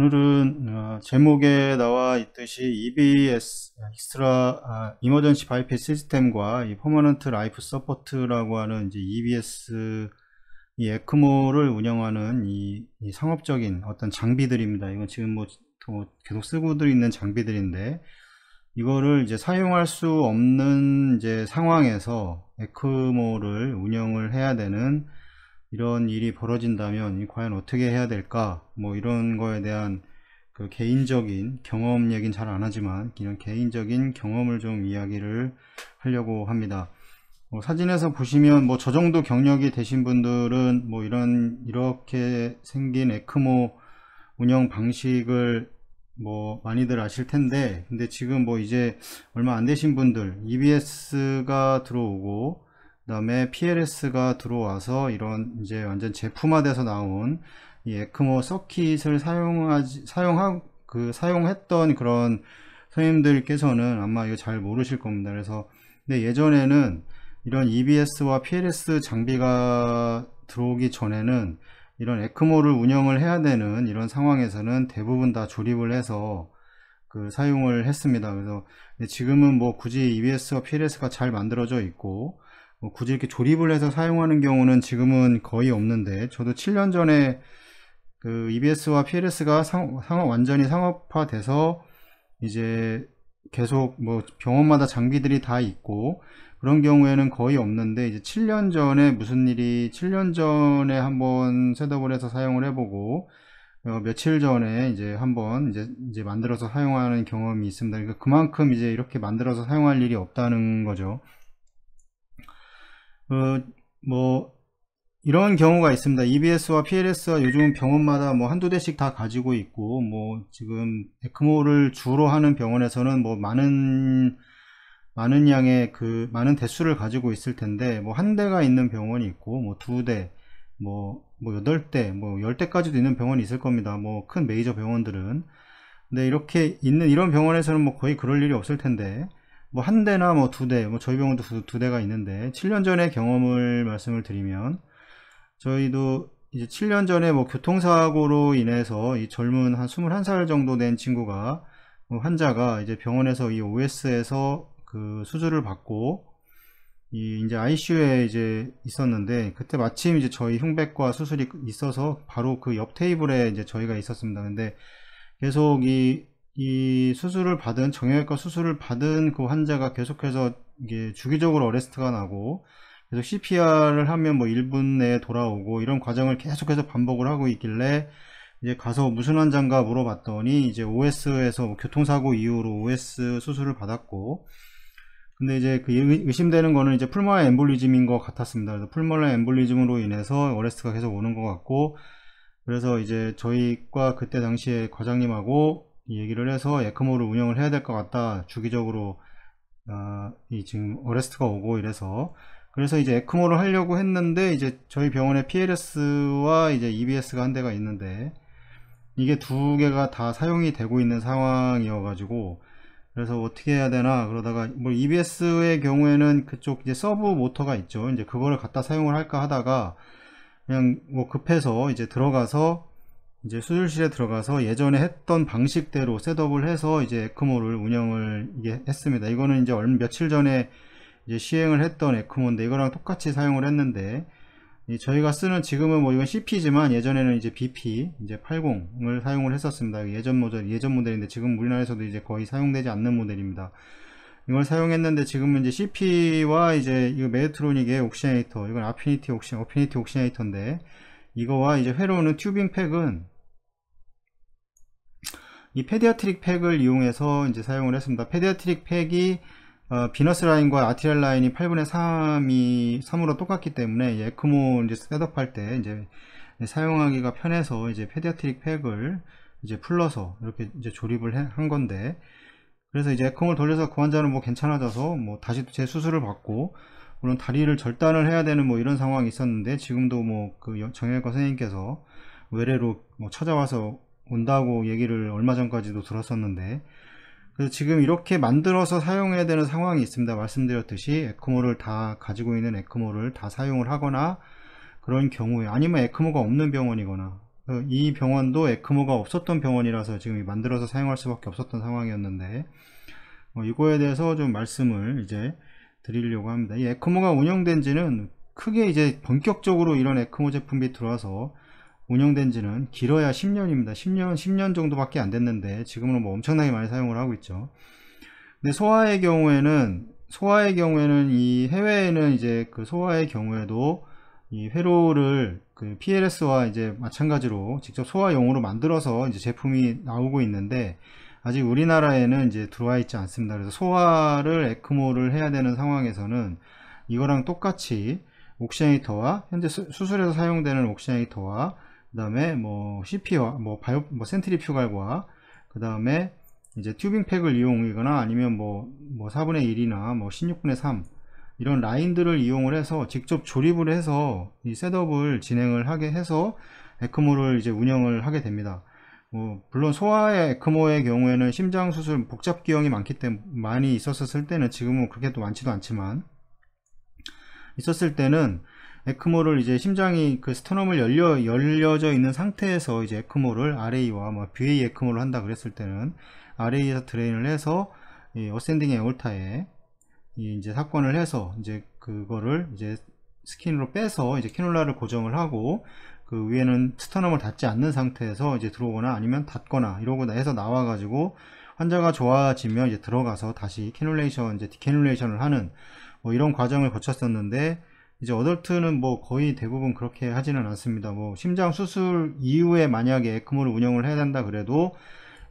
오늘은 제목에 나와 있듯이 EBS 이머전시 바이패스 시스템과 이 퍼머넌트 라이프 서포트라고 하는 이제 EBS 이 에크모를 운영하는 이 상업적인 어떤 장비들입니다. 이건 지금 뭐 계속 쓰고들 있는 장비들인데, 이거를 이제 사용할 수 없는 이제 상황에서 에크모를 운영을 해야 되는 이런 일이 벌어진다면 과연 어떻게 해야 될까, 뭐 이런 거에 대한 그 개인적인 경험 얘기는 잘 안 하지만 이런 개인적인 경험을 좀 이야기를 하려고 합니다. 사진에서 보시면 뭐 저 정도 경력이 되신 분들은 뭐 이렇게 생긴 에크모 운영 방식을 뭐 많이들 아실 텐데, 근데 지금 뭐 이제 얼마 안 되신 분들, EBS가 들어오고 그 다음에 PLS가 들어와서 이런 이제 완전 제품화돼서 나온 이 에크모 서킷을 사용했던 그런 선생님들께서는 아마 이거 잘 모르실 겁니다. 그래서 근데 예전에는 이런 EBS와 PLS 장비가 들어오기 전에는 이런 에크모를 운영을 해야 되는 이런 상황에서는 대부분 다 조립을 해서 사용을 했습니다. 그래서 지금은 뭐 굳이 EBS와 PLS가 잘 만들어져 있고 뭐 굳이 이렇게 조립을 해서 사용하는 경우는 지금은 거의 없는데, 저도 7년 전에 EBS와 PLS가 완전히 상업화돼서 이제 계속 뭐 병원마다 장비들이 다 있고 그런 경우에는 거의 없는데, 이제 7년 전에 7년 전에 한번 셋업을 해서 사용을 해보고 며칠 전에 이제 한번 이제 만들어서 사용하는 경험이 있습니다. 그러니까 그만큼 이제 이렇게 만들어서 사용할 일이 없다는 거죠. 뭐 이런 경우가 있습니다. EBS와 PLS가 요즘 병원마다 뭐 한두 대씩 다 가지고 있고, 뭐 지금 에크모를 주로 하는 병원에서는 뭐 많은 양의 많은 대수를 가지고 있을 텐데, 뭐 한 대가 있는 병원이 있고 뭐 두 대, 뭐 8대, 뭐 10대까지도 있는 병원이 있을 겁니다. 뭐 큰 메이저 병원들은. 근데 이렇게 있는 이런 병원에서는 뭐 거의 그럴 일이 없을 텐데, 뭐 한 대나 뭐 두 대, 뭐 저희 병원도 두 대가 있는데, 7년 전의 경험을 말씀을 드리면, 저희도 이제 7년 전에 뭐 교통사고로 인해서 이 젊은 한 21살 정도 된 친구가, 환자가 이제 병원에서 이 OS에서 수술을 받고 이제 ICU에 이제 있었는데, 그때 마침 이제 저희 흉백과 수술이 있어서 바로 그 옆 테이블에 이제 저희가 있었습니다. 근데 계속 이 수술을 받은, 정형외과 수술을 받은 그 환자가 계속해서 이게 주기적으로 어레스트가 나고 계속 CPR을 하면 뭐 1분 내에 돌아오고 이런 과정을 계속해서 반복을 하고 있길래, 이제 가서 무슨 환자인가 물어봤더니 이제 OS에서 교통사고 이후로 OS 수술을 받았고, 근데 이제 의심되는 거는 이제 풀모널 엠볼리즘인 것 같았습니다. 그래서 풀모널 엠볼리즘으로 인해서 어레스트가 계속 오는 것 같고, 그래서 이제 저희과 그때 당시에 과장님하고 얘기를 해서 에크모를 운영을 해야 될 것 같다, 주기적으로 지금 어레스트가 오고 이래서. 그래서 이제 에크모를 하려고 했는데, 이제 저희 병원에 PLS와 이제 EBS가 한 대가 있는데 이게 두 개가 다 사용이 되고 있는 상황이어 가지고, 그래서 어떻게 해야 되나 그러다가, 뭐 EBS의 경우에는 그쪽 이제 서브 모터가 있죠. 이제 그거를 갖다 사용을 할까 하다가 그냥 뭐 급해서 이제 이제 수술실에 들어가서 예전에 했던 방식대로 셋업을 해서 이제 에크모를 운영을 했습니다. 이거는 이제 며칠 전에 이제 시행을 했던 에크모인데, 이거랑 똑같이 사용을 했는데, 저희가 쓰는 지금은 뭐 이건 CP지만 예전에는 이제 BP 이제 80을 사용을 했었습니다. 예전 모델인데 지금 우리나라에서도 이제 거의 사용되지 않는 모델입니다. 이걸 사용했는데, 지금은 이제 CP와 이제 이거 메드트로닉의 옥시네이터, 이건 어피니티 옥시네이터인데, 이거와 이제 회로는 튜빙 팩은 이 페디아트릭 팩을 이용해서 이제 사용을 했습니다. 페디아트릭 팩이 비너스 라인과 아티리얼 라인이 8분의 3으로 똑같기 때문에 에크모 이제 셋업할 때 이제 사용하기가 편해서 이제 페디아트릭 팩을 이제 풀러서 이렇게 이제 조립을 한 건데, 그래서 이제 에크모를 돌려서 그 환자는 뭐 괜찮아져서 뭐 다시 재수술을 받고, 물론 다리를 절단을 해야 되는 뭐 이런 상황이 있었는데, 지금도 뭐 정형외과 선생님께서 외래로 뭐 찾아와서 온다고 얘기를 얼마 전까지도 들었었는데, 그래서 지금 이렇게 만들어서 사용해야 되는 상황이 있습니다. 말씀드렸듯이 에크모를 다 가지고 있는 에크모를 다 사용을 하거나, 그런 경우에 아니면 에크모가 없는 병원이거나 이 병원도 에크모가 없었던 병원이라서 지금 만들어서 사용할 수밖에 없었던 상황이었는데, 이거에 대해서 좀 말씀을 이제 드리려고 합니다. 이 에크모가 운영된 지는 크게 이제 본격적으로 이런 에크모 제품이 들어와서 운영된 지는 길어야 10년입니다. 10년 정도밖에 안 됐는데 지금은 뭐 엄청나게 많이 사용을 하고 있죠. 근데 소아의 경우에는 이 해외에는 이제 그 소아의 경우에도 이 회로를 그 PLS와 이제 마찬가지로 직접 소아용으로 만들어서 이제 제품이 나오고 있는데, 아직 우리나라에는 이제 들어와 있지 않습니다. 그래서 소아를 에크모를 해야 되는 상황에서는 이거랑 똑같이 옥시네이터와, 현재 수술에서 사용되는 옥시네이터와, 그 다음에 뭐 CP와 뭐 센트리퓨갈과, 그 다음에 이제 튜빙팩을 이용이거나 아니면 뭐 4분의 1이나 뭐 16분의 3 이런 라인들을 이용을 해서 직접 조립을 해서 이 셋업을 진행을 하게 해서 에크모를 이제 운영을 하게 됩니다. 물론 소아의 에크모의 경우에는 심장 수술 복잡 기형이 많이 있었을 때는, 지금은 그렇게 또 많지도 않지만 있었을 때는 에크모를 이제 심장이 그 스터넘을 열려져 있는 상태에서 이제 에크모를 RA와 뭐 BA 에크모를 한다 그랬을 때는 RA에서 드레인을 해서 이 어센딩 에올타에 이제 삽관을 해서 이제 그거를 이제 스킨으로 빼서 이제 캐놀라를 고정을 하고, 그 위에는 스터넘을 닿지 않는 상태에서 이제 들어오거나 아니면 닿거나 이러고 해서 나와 가지고 환자가 좋아지면 이제 들어가서 다시 캐놀레이션, 이제 디캐놀레이션을 하는 뭐 이런 과정을 거쳤었는데, 이제 어덜트는 뭐 거의 대부분 그렇게 하지는 않습니다. 뭐 심장 수술 이후에 만약에 에크모를 운영을 해야 된다 그래도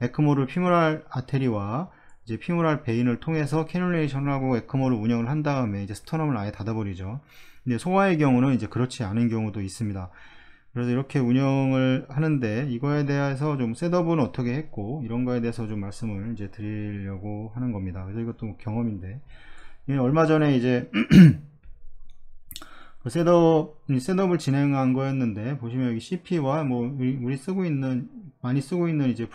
에크모를 피무랄 아테리와 이제 피무랄 베인을 통해서 캐놀레이션을 하고 에크모를 운영을 한 다음에 이제 스터넘을 아예 닫아버리죠. 근데 소아의 경우는 이제 그렇지 않은 경우도 있습니다. 그래서 이렇게 운영을 하는데, 이거에 대해서 좀 셋업은 어떻게 했고 이런 거에 대해서 좀 말씀을 이제 드리려고 하는 겁니다. 그래서 이것도 경험인데, 얼마 전에 이제 그 셋업을 진행한 거였는데, 보시면 여기 CP와 뭐 우리 많이 쓰고 있는 이제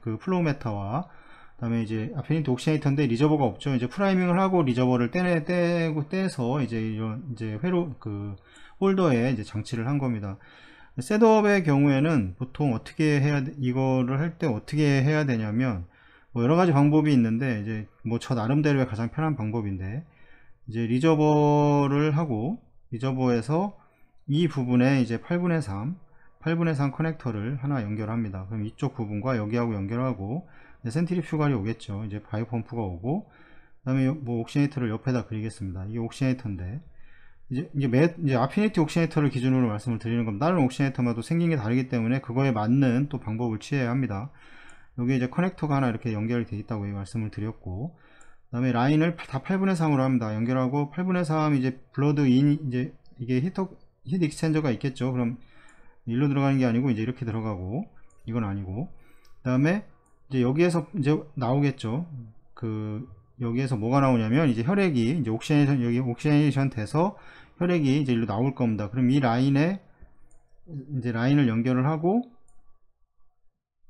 그 플로우메타와, 그다음에 이제 아페니티 옥시네이터인데 리저버가 없죠. 이제 프라이밍을 하고 리저버를 떼서 이제 이런 이제 회로 그 홀더에 이제 장치를 한 겁니다. 셋업의 경우에는 보통 이거를 할 때 어떻게 해야 되냐면, 뭐 여러 가지 방법이 있는데, 이제 뭐 저 나름대로의 가장 편한 방법인데, 이제 리저버를 하고 리저버에서 이 부분에 이제 8분의 3 커넥터를 하나 연결합니다. 그럼 이쪽 부분과 여기하고 연결하고, 센트리퓨갈이 오겠죠. 이제 바이오 펌프가 오고, 그 다음에 뭐 옥시네이터를 옆에다 그리겠습니다. 이게 옥시네이터인데, 이제 아피니티 옥시네이터를 기준으로 말씀을 드리는 겁니다. 다른 옥시네이터마다 생긴 게 다르기 때문에 그거에 맞는 또 방법을 취해야 합니다. 여기 이제 커넥터가 하나 이렇게 연결이 되어 있다고 말씀을 드렸고, 그 다음에 라인을 다 8분의 3으로 합니다. 연결하고 8분의 3 이제 블러드 인, 이제 이게 히트 익스텐저가 있겠죠. 그럼 일로 들어가는 게 아니고 이제 이렇게 들어가고, 이건 아니고, 그 다음에 이제 여기에서 이제 나오겠죠. 여기에서 뭐가 나오냐면, 이제 혈액이 이제 여기 옥시네이션 돼서 혈액이 이제 일로 나올 겁니다. 그럼 이 라인에 이제 라인을 연결을 하고,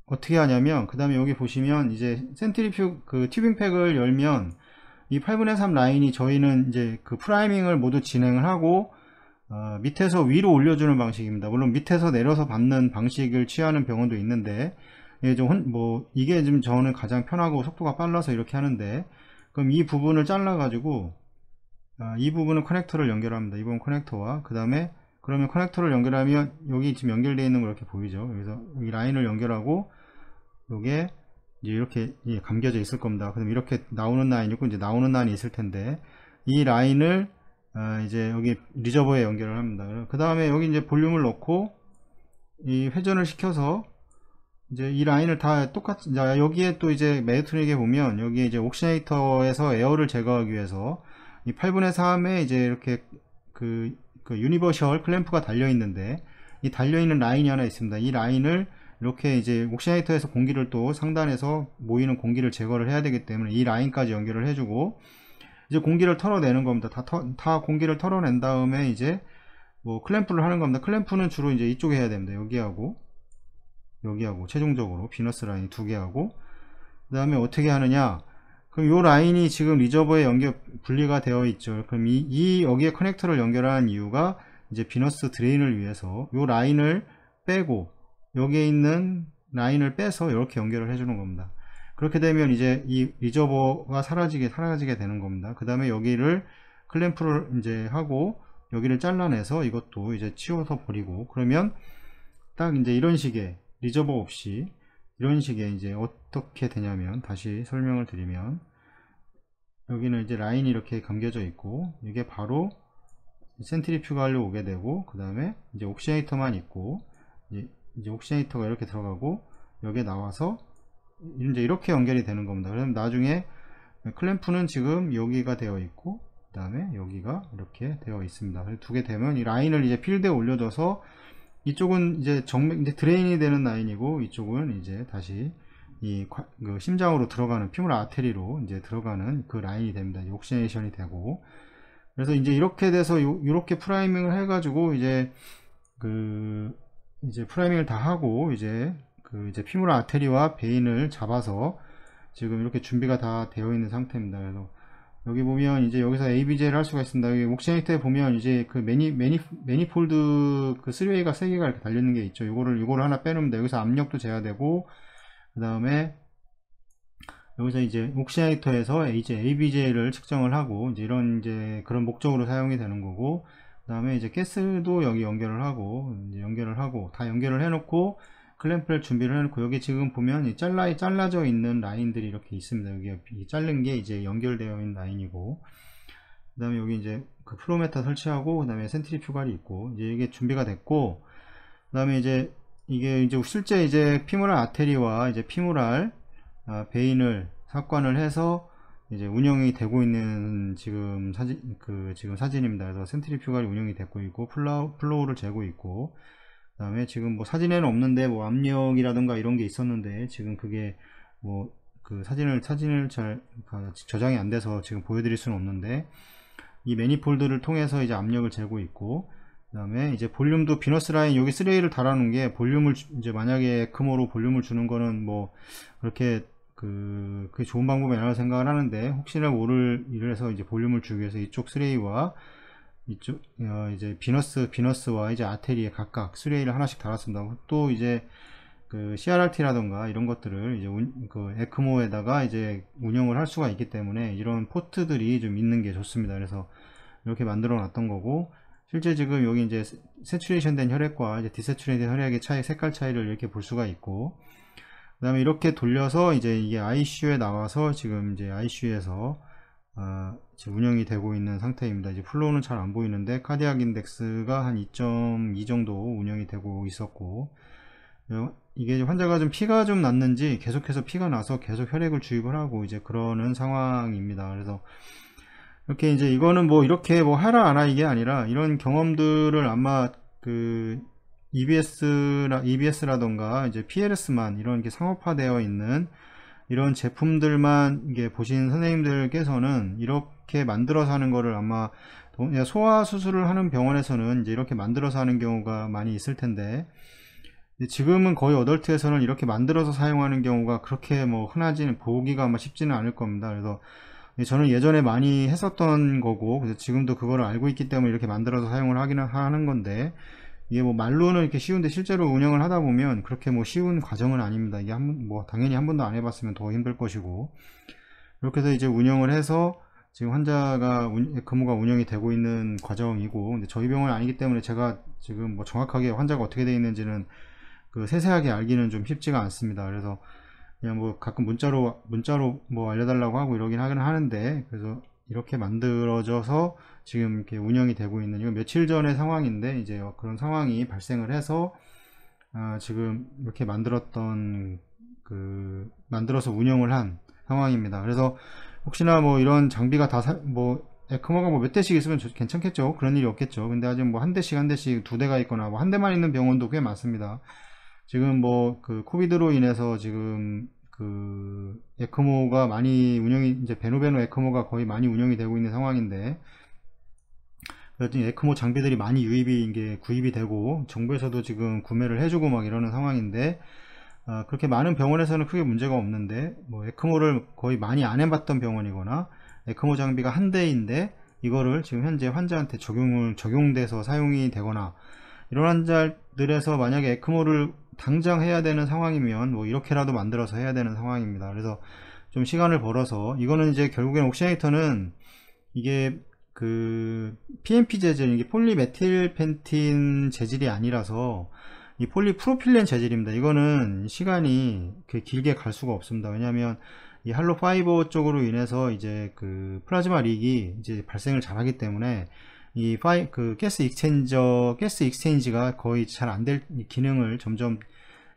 어떻게 하냐면, 그 다음에 여기 보시면 이제 그 튜빙팩을 열면 이 8분의 3 라인이, 저희는 이제 그 프라이밍을 모두 진행을 하고 밑에서 위로 올려주는 방식입니다. 물론 밑에서 내려서 받는 방식을 취하는 병원도 있는데, 이게 좀 저는 가장 편하고 속도가 빨라서 이렇게 하는데, 그럼 이 부분을 잘라 가지고 이 부분은 커넥터를 연결합니다. 이 부분 커넥터와, 그 다음에 그러면 커넥터를 연결하면 여기 지금 연결되어 있는 거 이렇게 보이죠. 그래서 이 라인을 연결하고 요게 이제 이렇게 감겨져 있을 겁니다. 그럼 이렇게 나오는 라인이 있고, 이제 나오는 라인이 있을 텐데, 이 라인을 이제 여기 리저버에 연결을 합니다. 그 다음에 여기 이제 볼륨을 넣고 이 회전을 시켜서 이제 이 라인을 다 똑같이, 여기에 또 이제 메이트닉에 보면 여기 이제 옥시네이터에서 에어를 제거하기 위해서 이 8분의 3에 이제 이렇게 그 유니버셜 클램프가 달려 있는데, 이 달려 있는 라인이 하나 있습니다. 이 라인을 이렇게 이제 옥시네이터에서 공기를 또 상단에서 모이는 공기를 제거를 해야 되기 때문에 이 라인까지 연결을 해주고, 이제 공기를 털어내는 겁니다. 다 공기를 털어낸 다음에 이제 뭐 클램프를 하는 겁니다. 클램프는 주로 이제 이쪽에 해야 됩니다. 여기하고 최종적으로 비너스 라인 2개 하고, 그 다음에 어떻게 하느냐, 그럼 요 라인이 지금 리저버에 분리가 되어 있죠. 그럼 여기에 커넥터를 연결한 이유가 이제 비너스 드레인을 위해서 요 라인을 빼고 여기에 있는 라인을 빼서 이렇게 연결을 해주는 겁니다. 그렇게 되면 이제 이 리저버가 사라지게 되는 겁니다. 그 다음에 여기를 클램프를 이제 하고 여기를 잘라내서 이것도 이제 치워서 버리고, 그러면 딱 이제 이런 식의 리저버 없이 이런 식의 이제 어떻게 되냐면, 다시 설명을 드리면, 여기는 이제 라인이 이렇게 감겨져 있고, 이게 바로 센트리퓨갈로 오게 되고, 그 다음에 이제 옥시네이터만 있고, 이제 옥시네이터가 이렇게 들어가고, 여기에 나와서 이제 이렇게 연결이 되는 겁니다. 그러면 나중에 클램프는 지금 여기가 되어 있고, 그 다음에 여기가 이렇게 되어 있습니다. 두 개 되면 이 라인을 이제 필드에 올려줘서, 이쪽은 이제 이제 드레인이 되는 라인이고, 이쪽은 이제 다시 그 심장으로 들어가는 피물 아테리로 이제 들어가는 그 라인이 됩니다. 옥시네이션이 되고, 그래서 이제 이렇게 돼서 이렇게 프라이밍을 해가지고 이제 이제 프라이밍을 다 하고, 이제 이제 피물 아테리와 베인을 잡아서 지금 이렇게 준비가 다 되어 있는 상태입니다. 그래서 여기 보면 이제 여기서 ABJ를 할 수가 있습니다. 여기 옥시네이터에 보면 이제 그 매니폴드 그 3Way가 3개가 이렇게 달려있는 게 있죠. 요거를 하나 빼놓습니다. 여기서 압력도 재야되고, 그 다음에 여기서 이제 옥시네이터에서 이제 ABJ를 측정을 하고, 이제 이런 이제 그런 목적으로 사용이 되는 거고, 그 다음에 이제 가스도 여기 연결을 하고, 다 연결을 해놓고, 클램프를 준비를 해놓고, 여기 지금 보면 잘라져 있는 라인들이 이렇게 있습니다. 여기 자른 게 이제 연결되어 있는 라인이고, 그 다음에 여기 이제 그 플로메타 설치하고, 그 다음에 센트리퓨갈이 있고, 이제 이게 준비가 됐고, 그 다음에 이제 이게 이제 실제 이제 피무랄 아테리와 이제 피무랄 베인을 삭관을 해서 이제 운영이 되고 있는 지금 사진입니다. 그래서 센트리퓨갈이 운영이 되고 있고, 플로우를 재고 있고, 그 다음에 지금 뭐 사진에는 없는데 뭐 압력이라든가 이런 게 있었는데, 지금 그게 뭐 그 사진을 잘 저장이 안 돼서 지금 보여드릴 수는 없는데, 이 매니폴드를 통해서 이제 압력을 재고 있고, 그 다음에 이제 볼륨도 비너스 라인 여기 3A를 달아놓은 게, 볼륨을 이제 만약에 에크모로 볼륨을 주는 거는 뭐 그렇게 그게 좋은 방법이 아니라고 생각을 하는데, 혹시나 모를 이래서 이제 볼륨을 주기 위해서 이쪽 3A와 이쪽 이제 비너스와 이제 아테리에 각각 3A를 하나씩 달았습니다. 또 이제 그 CRRT라던가 이런 것들을 이제 그 에크모에다가 이제 운영을 할 수가 있기 때문에 이런 포트들이 좀 있는 게 좋습니다. 그래서 이렇게 만들어 놨던 거고, 실제 지금 여기 이제 세츄레이션 된 혈액과 이제 디세츄레이션 된 혈액의 색깔 차이를 이렇게 볼 수가 있고, 그 다음에 이렇게 돌려서 이제 이게 ICU에 나와서 지금 이제 ICU에서 운영이 되고 있는 상태입니다. 이제 플로우는 잘 안 보이는데, 카디악 인덱스가 한 2.2 정도 운영이 되고 있었고, 이게 환자가 좀 피가 좀 났는지 계속해서 피가 나서 계속 혈액을 주입을 하고 이제 그러는 상황입니다. 그래서 이렇게 이제 이거는 뭐 이렇게 뭐 하라 안 하 이게 아니라, 이런 경험들을 아마 그 EBS라던가 이제 PLS만 이런 게 상업화되어 있는 이런 제품들만 이게 보신 선생님들께서는 이렇게 만들어서 하는 거를 아마 소아 수술을 하는 병원에서는 이제 이렇게 만들어서 하는 경우가 많이 있을 텐데, 지금은 거의 어덜트에서는 이렇게 만들어서 사용하는 경우가 그렇게 뭐 보기가 아마 쉽지는 않을 겁니다. 그래서 저는 예전에 많이 했었던 거고, 그래서 지금도 그거를 알고 있기 때문에 이렇게 만들어서 사용을 하는 건데, 이게 뭐 말로는 이렇게 쉬운데 실제로 운영을 하다 보면 그렇게 뭐 쉬운 과정은 아닙니다. 이게 당연히 한 번도 안 해봤으면 더 힘들 것이고, 이렇게 해서 이제 운영을 해서 지금 환자가 에크모가 운영이 되고 있는 과정이고, 근데 저희 병원이 아니기 때문에 제가 지금 뭐 정확하게 환자가 어떻게 되어 있는지는 세세하게 알기는 좀 쉽지가 않습니다. 그래서 그냥 뭐 가끔 문자로 뭐 알려달라고 하고 이러긴 하는데, 그래서 이렇게 만들어져서 지금 이렇게 운영이 되고 있는, 이건 며칠 전의 상황인데 이제 그런 상황이 발생을 해서 지금 이렇게 만들어서 운영을 한 상황입니다. 그래서 혹시나 뭐 이런 장비가 에크모가 뭐 몇 대씩 있으면 괜찮겠죠. 그런 일이 없겠죠. 근데 아직 뭐 한 대씩 두 대가 있거나 뭐 한 대만 있는 병원도 꽤 많습니다. 지금 뭐 그 코비드로 인해서 지금 그 에크모가 많이 이제 베노베노 에크모가 거의 많이 운영이 되고 있는 상황인데, 에크모 장비들이 많이 구입이 되고 정부에서도 지금 구매를 해주고 막 이러는 상황인데, 그렇게 많은 병원에서는 크게 문제가 없는데, 뭐 에크모를 거의 많이 안 해봤던 병원이거나 에크모 장비가 한 대인데 이거를 지금 현재 환자한테 적용돼서 사용이 되거나 이런 환자들에서 만약에 에크모를 당장 해야 되는 상황이면 뭐 이렇게라도 만들어서 해야 되는 상황입니다. 그래서 좀 시간을 벌어서, 이거는 이제 결국엔 옥시네이터는 이게 그 PMP 재질, 이게 폴리메틸펜틴 재질이 아니라서 이 폴리프로필렌 재질입니다. 이거는 시간이 길게 갈 수가 없습니다. 왜냐하면 이 할로 파이버 쪽으로 인해서 이제 그 플라즈마 릭이 이제 발생을 잘하기 때문에 그 가스 익스체인지가 거의 잘 안 될 기능을 점점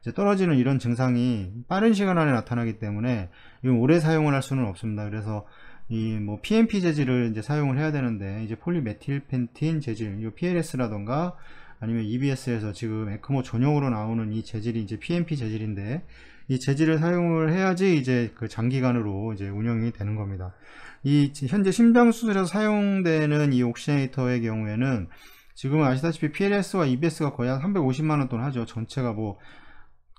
이제 떨어지는 이런 증상이 빠른 시간 안에 나타나기 때문에 이건 오래 사용을 할 수는 없습니다. 그래서 이 뭐 PMP 재질을 이제 사용을 해야 되는데, 이제 폴리메틸펜틴 재질, 이 PLS라던가 아니면 EBS에서 지금 에크모 전용으로 나오는 이 재질이 이제 PMP 재질인데, 이 재질을 사용을 해야지 이제 그 장기간으로 이제 운영이 되는 겁니다. 이 현재 심장 수술에서 사용되는 이 옥시네이터의 경우에는 지금은 아시다시피 PLS와 EBS가 거의 한 350만원 돈 하죠. 전체가 뭐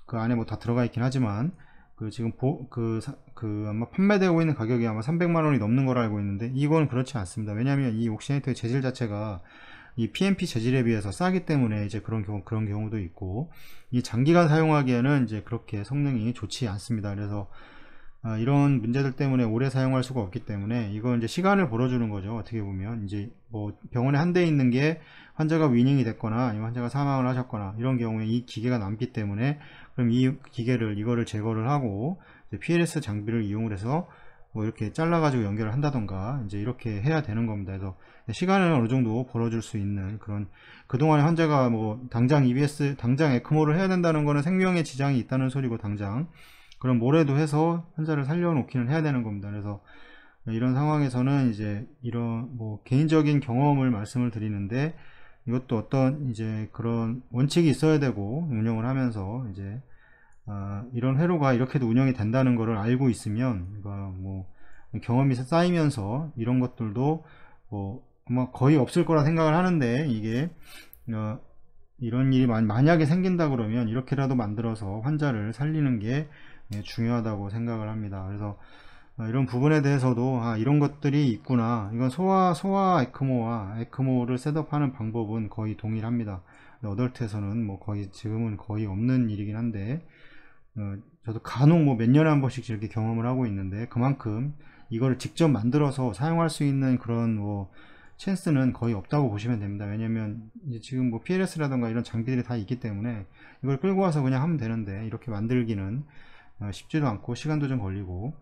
그 안에 뭐 다 들어가 있긴 하지만 그 지금 아마 판매되고 있는 가격이 아마 300만원이 넘는 걸로 알고 있는데, 이건 그렇지 않습니다. 왜냐하면 이 옥시네이터의 재질 자체가 이 PMP 재질에 비해서 싸기 때문에 이제 그런 경우도 있고, 이 장기간 사용하기에는 이제 그렇게 성능이 좋지 않습니다. 그래서 이런 문제들 때문에 오래 사용할 수가 없기 때문에 이건 이제 시간을 벌어주는 거죠. 어떻게 보면 이제 뭐 병원에 한 대 있는 게 환자가 위닝이 됐거나 아니면 환자가 사망을 하셨거나 이런 경우에 이 기계가 남기 때문에, 그럼 이 이거를 제거를 하고 이제 PLS 장비를 이용을 해서 뭐 이렇게 잘라 가지고 연결을 한다던가 이제 이렇게 해야 되는 겁니다. 그래서 시간을 어느 정도 벌어줄 수 있는 그런, 그동안에 환자가 뭐 당장 당장 에크모를 해야 된다는 거는 생명에 지장이 있다는 소리고, 당장 그럼 뭐래도 해서 환자를 살려놓기는 해야 되는 겁니다. 그래서 이런 상황에서는 이제 이런 뭐 개인적인 경험을 말씀을 드리는데, 이것도 어떤 이제 그런 원칙이 있어야 되고, 운영을 하면서 이제 이런 회로가 이렇게도 운영이 된다는 것을 알고 있으면, 그러니까 뭐 경험이 쌓이면서 이런 것들도 뭐 아마 거의 없을 거라 생각을 하는데, 이게 이런 일이 만약에 생긴다 그러면 이렇게라도 만들어서 환자를 살리는 게 중요하다고 생각을 합니다. 그래서 이런 부분에 대해서도 이런 것들이 있구나, 이건 소아 에크모와 에크모를 셋업하는 방법은 거의 동일합니다. 어덜트에서는 뭐 지금은 거의 없는 일이긴 한데, 저도 간혹 뭐 몇 년에 한 번씩 이렇게 경험을 하고 있는데, 그만큼 이거를 직접 만들어서 사용할 수 있는 그런 뭐 찬스는 거의 없다고 보시면 됩니다. 왜냐면 이제 지금 뭐 PLS라던가 이런 장비들이 다 있기 때문에 이걸 끌고 와서 그냥 하면 되는데, 이렇게 만들기는 쉽지도 않고 시간도 좀 걸리고,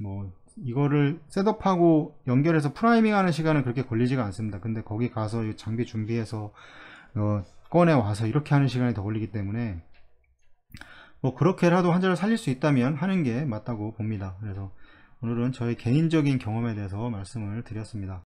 뭐 이거를 셋업하고 연결해서 프라이밍 하는 시간은 그렇게 걸리지가 않습니다. 근데 거기 가서 이 장비 준비해서 꺼내 와서 이렇게 하는 시간이 더 걸리기 때문에, 뭐 그렇게라도 환자를 살릴 수 있다면 하는 게 맞다고 봅니다. 그래서 오늘은 저의 개인적인 경험에 대해서 말씀을 드렸습니다.